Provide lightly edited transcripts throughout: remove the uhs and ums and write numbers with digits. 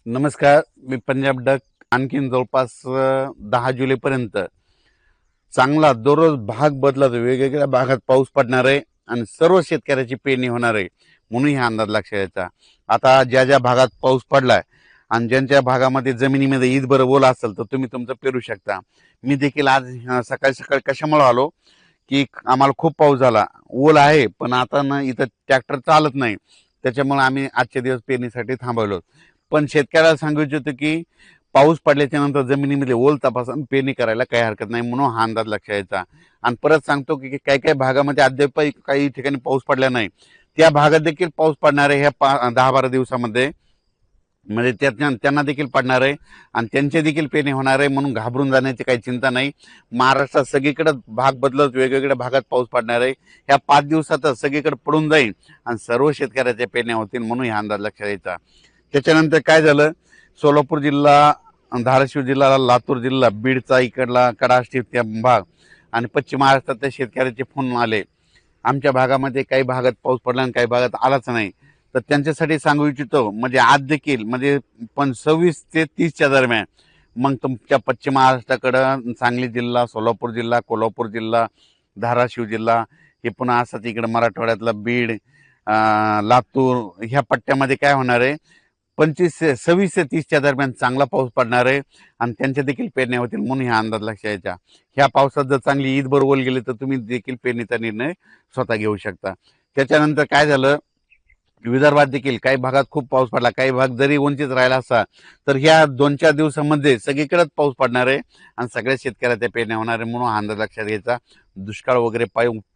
नमस्कार. मी पंजाब डक. आणखीन जवळपास 10 जुलैपर्यंत चांगला दररोज भाग बदलत वेगवेगळ्या भागात पाऊस पडणार आहे आणि सर्व शेतकऱ्याची पेरणी होणार आहे म्हणून हा अंदाज लक्षात यायचा. आता ज्या ज्या भागात पाऊस पडलाय आणि ज्यांच्या भागामध्ये जमिनीमध्ये ईदभर ओल असेल तर तुम्ही तुमचं पेरू शकता. मी देखील आज सकाळी सकाळी कशामुळे आलो की आम्हाला खूप पाऊस झाला, ओल आहे, पण आता ना इथं ट्रॅक्टर चालत नाही, त्याच्यामुळे आम्ही आजचे दिवस पेरणीसाठी थांबवलो. पण शेतकऱ्याला सांगू इच्छितो की पाऊस पडल्याच्या नंतर जमिनीमध्ये ओल तपासून पेरणी करायला काही हरकत नाही म्हणून हा अंदाज लक्षात यायचा. आणि परत सांगतो की काही काही भागामध्ये अद्याप काही ठिकाणी पाऊस पडला नाही, त्या भागात देखील पाऊस पडणार आहे ह्या 10-12 दिवसामध्ये. म्हणजे त्यांना देखील पडणार आहे आणि त्यांचे देखील पेरणी होणार आहे म्हणून घाबरून जाण्याची काही चिंता नाही. महाराष्ट्रात सगळीकडे भाग बदलत वेगवेगळ्या भागात पाऊस पडणार आहे. ह्या 5 दिवसातच सगळीकडे पडून जाईल आणि सर्व शेतकऱ्याच्या पेरण्या होतील म्हणून हा अंदाज लक्षात यायचा. त्याच्यानंतर काय झालं, सोलापूर जिल्हा, धाराशिव जिल्हा, लातूर जिल्हा, बीडचा इकडला कडाष्टी भाग आणि पश्चिम महाराष्ट्रातल्या शेतकऱ्याचे फोन आले. आमच्या भागामध्ये काही भागात पाऊस पडला आणि काही भागात आलाच नाही. तर त्यांच्यासाठी सांगू इच्छितो, म्हणजे आज देखील म्हणजे 26 ते 30च्या दरम्यान मग तुमच्या पश्चिम महाराष्ट्राकडं सांगली जिल्हा, सोलापूर जिल्हा, कोल्हापूर जिल्हा, धाराशिव जिल्हा, हे पुन्हा असंच इकडं मराठवाड्यातलं बीड, लातूर ह्या पट्ट्यामध्ये काय होणार आहे, 26 ते 30च्या दरम्यान चांगला पाऊस पडणार आहे आणि त्यांच्या देखील पेरण्या होतील म्हणून ह्या अंदाज लक्षात यायचा. ह्या पावसात जर चांगली ईद बरोबर गेली तर तुम्ही देखील पेरणीचा निर्णय स्वतः घेऊ शकता. त्याच्यानंतर काय झालं, विदर्भात देखील काही भागात खूप पाऊस पडला, काही भाग जरी उंचीत राहिला असता तर ह्या 2-4 दिवसामध्ये सगळीकडेच पाऊस पडणार आहे आणि सगळ्या शेतकऱ्याच्या पेरण्या होणार आहे म्हणून हा अंदाज लक्षात घ्यायचा. दुष्काळ वगैरे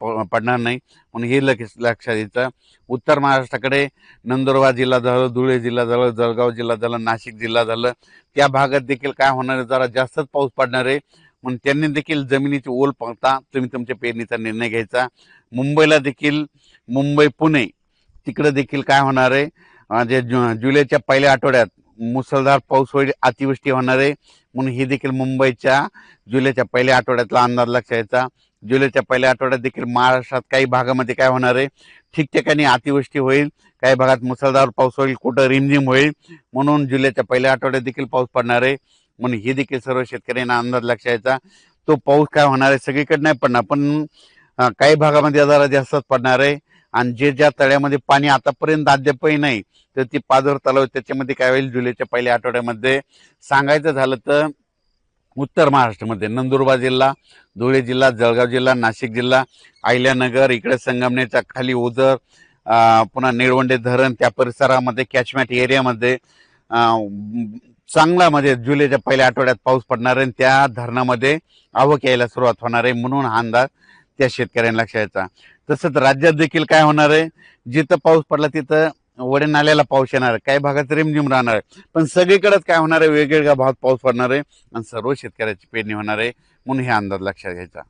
पडणार नाही म्हणून हे लक्षात घ्यायचं. उत्तर महाराष्ट्राकडे नंदुरबार जिल्हा झालं, धुळे जिल्हा झालं, जळगाव जिल्हा झालं, नाशिक जिल्हा झालं, त्या भागात देखील काय होणार आहे, जरा जास्तच पाऊस पडणार आहे म्हणून त्यांनी देखील जमिनीची ओल पाहता तुम्ही तुमच्या पेरणीचा निर्णय घ्यायचा. मुंबईला देखील, मुंबई पुणे तिकडे देखील काय होणार आहे, जे जुलैच्या पहिल्या आठवड्यात मुसळधार पाऊस होईल, अतिवृष्टी होणार आहे म्हणून ही देखील मुंबईच्या जुलैच्या पहिल्या आठवड्यातला अंदाज लक्षात यायचा. जुलैच्या पहिल्या आठवड्यात देखील महाराष्ट्रात काही भागामध्ये काय होणार आहे, ठिकठिकाणी अतिवृष्टी होईल, काही भागात मुसळधार पाऊस होईल, कुठं रिमझिम होईल म्हणून जुलैच्या पहिल्या आठवड्यात देखील पाऊस पडणार आहे म्हणून ही देखील सर्व शेतकऱ्यांना अंदाज लक्षात यायचा. तो पाऊस काय होणार आहे, सगळीकडे नाही पडणार पण काही भागामध्ये जरा जास्तच पडणार आहे आणि ज्या तळ्यामध्ये पाणी आतापर्यंत अद्यापही नाही तर ती पाझर तलाव त्याच्यामध्ये काय होईल जुलैच्या पहिल्या आठवड्यामध्ये. सांगायचं झालं तर उत्तर महाराष्ट्रामध्ये नंदुरबार जिल्हा, धुळे जिल्हा, जळगाव जिल्हा, नाशिक जिल्हा, अहिल्यानगर, इकडे संगमनेरच्या खाली ओझर, पुन्हा निळवंडे धरण त्या परिसरामध्ये कॅचमेंट एरियामध्ये चांगला म्हणजे जुलैच्या पहिल्या आठवड्यात पाऊस पडणार आहे आणि त्या धरणामध्ये आवक यायला सुरुवात होणार आहे म्हणून हा अंदाज त्या शेतकऱ्यांना लक्षात यायचा. तसंच राज्यात देखील काय होणार आहे, जिथं पाऊस पडला तिथं वडे नाल्याला पाऊस येणार आहे, काही भागात रिमझिम राहणार आहे पण सगळीकडेच काय होणार आहे, वेगवेगळ्या भागात पाऊस पडणार आहे आणि सर्व शेतकऱ्याची पेरणी होणार आहे म्हणून हे अंदाज लक्षात घ्यायचा.